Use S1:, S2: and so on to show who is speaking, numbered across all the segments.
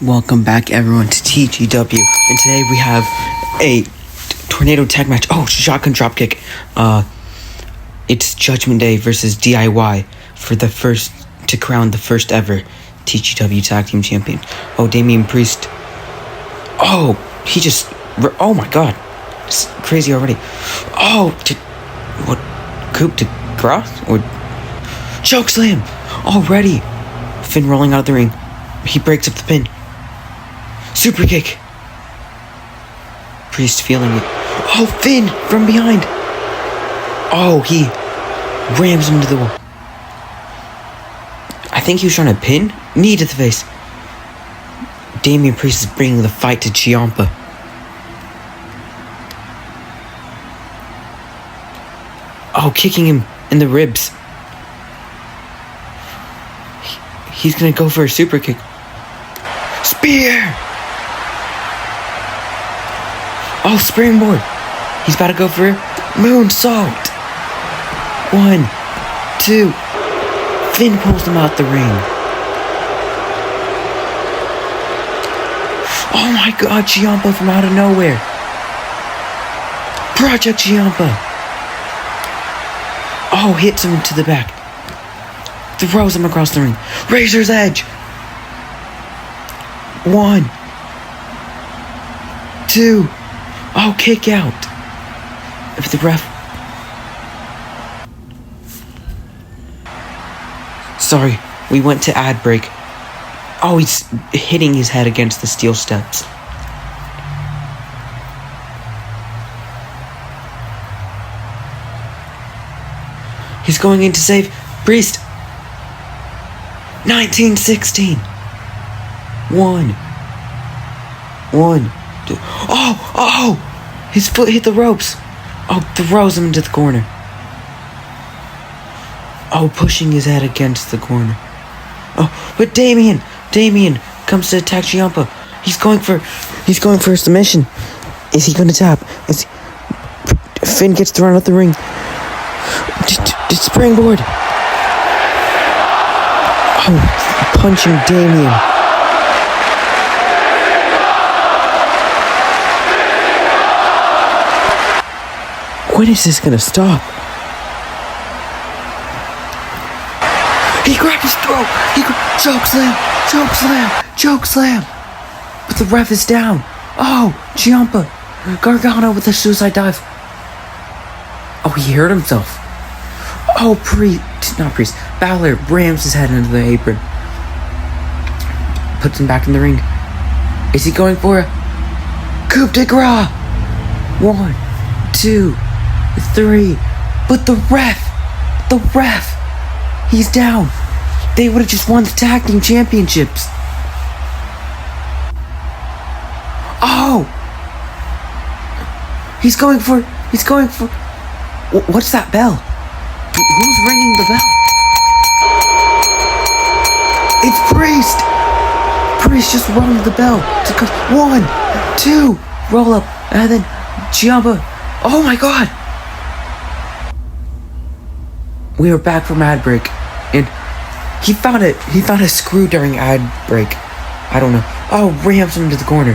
S1: Welcome back, everyone, to TGW, and today we have a tornado tag match. Oh, shotgun dropkick. It's Judgment Day versus DIY for the first to crown the first ever TGW tag team champion. Oh, Damian Priest. Oh, he just. Oh my God, it's crazy already. Oh, what? Coup de grace or choke slam already? Finn rolling out of the ring. He breaks up the pin. Super kick. Priest feeling it. Oh, Finn from behind. Oh, he rams him into the wall. I think he was trying to pin. Knee to the face. Damian Priest is bringing the fight to Ciampa. Oh, kicking him in the ribs. He's gonna go for a super kick. Spear! Oh, springboard. He's about to go for moonsault. 1, 2. Finn pulls him out the ring. Oh my God, Ciampa from out of nowhere. Project Ciampa. Oh, hits him into the back. Throws him across the ring. Razor's Edge. 1, 2. Oh, kick out. If the ref. Sorry, we went to ad break. Oh, he's hitting his head against the steel steps. He's going in to save Priest. 1916. 1, 2. Oh! His foot hit the ropes. Oh, throws him into the corner. Oh, pushing his head against the corner. Oh, but Damian comes to attack Ciampa. He's going for a submission. Is he going to tap? Finn gets thrown out the ring. Springboard. Oh, punching Damian. When is this gonna stop? He grabbed his throat. Choke slam. But the ref is down. Oh, Ciampa. Gargano with a suicide dive. Oh, he hurt himself. Oh, not Priest. Balor rams his head into the apron. Puts him back in the ring. Is he going for a coup de grace? 1, 2, 3. But the ref, he's down. They would have just won the tag team championships. Oh, he's going for. What's that bell? Who's ringing the bell? It's Priest. Priest just rung the bell. 1, 2, roll up, and then Ciampa. Oh my God. We are back from ad break, and he found a screw during ad break. I don't know. Oh, rams him into the corner.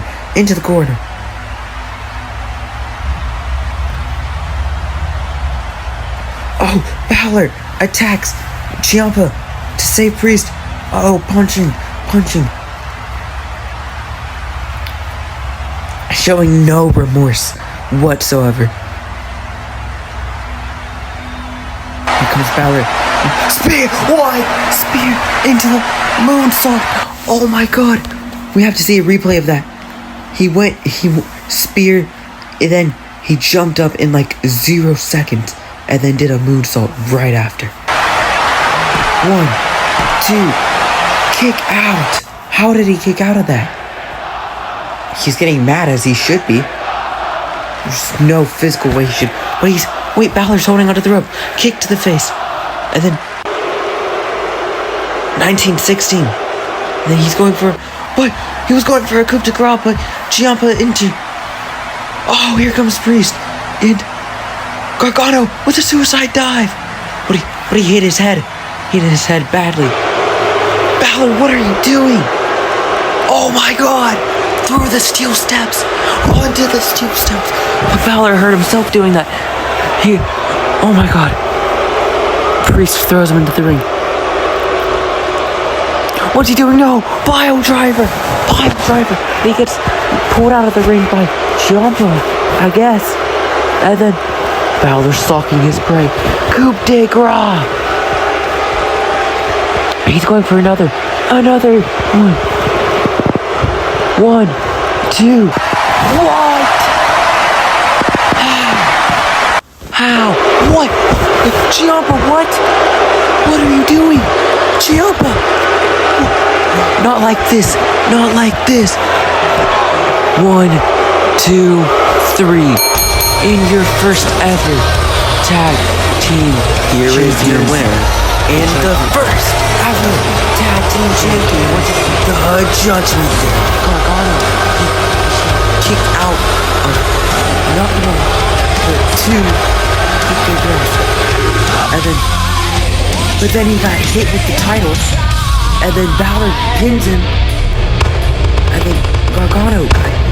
S1: Oh, Balor attacks Ciampa to save Priest. Oh, punching. Showing no remorse whatsoever. Here comes Balor. Spear! Why? Spear into the moonsault. Oh my God. We have to see a replay of that. He speared, and then he jumped up in like 0 seconds, and then did a moonsault right after. 1, 2, kick out. How did he kick out of that? He's getting mad, as he should be. There's no physical way he should. Wait, Balor's holding onto the rope. Kick to the face. And then 1916. And then he's going for. What? He was going for a coup de grace, but Ciampa into. Oh, here comes Priest. And Gargano with a suicide dive. But he hit his head. He hit his head badly. Balor, what are you doing? Oh my god! Through the steel steps! Onto the steel steps! But Balor hurt himself doing that. Oh my god. Priest throws him into the ring. What's he doing? No! Bio driver! He gets pulled out of the ring by Ciampa, I guess. And then Balor stalking his prey. Coup de grace! He's going for another one. 1, 2. What? How? What? Ciampa, what? What are you doing? Ciampa! Not like this. 1, 2, 3. In your first ever tag team, here is your winner. And the first ever tag team champion, the Judgment Day. Gargano kicked out of not one, but 2 big girls. But then he got hit with the title, and then Balor pins him, and then Gargano got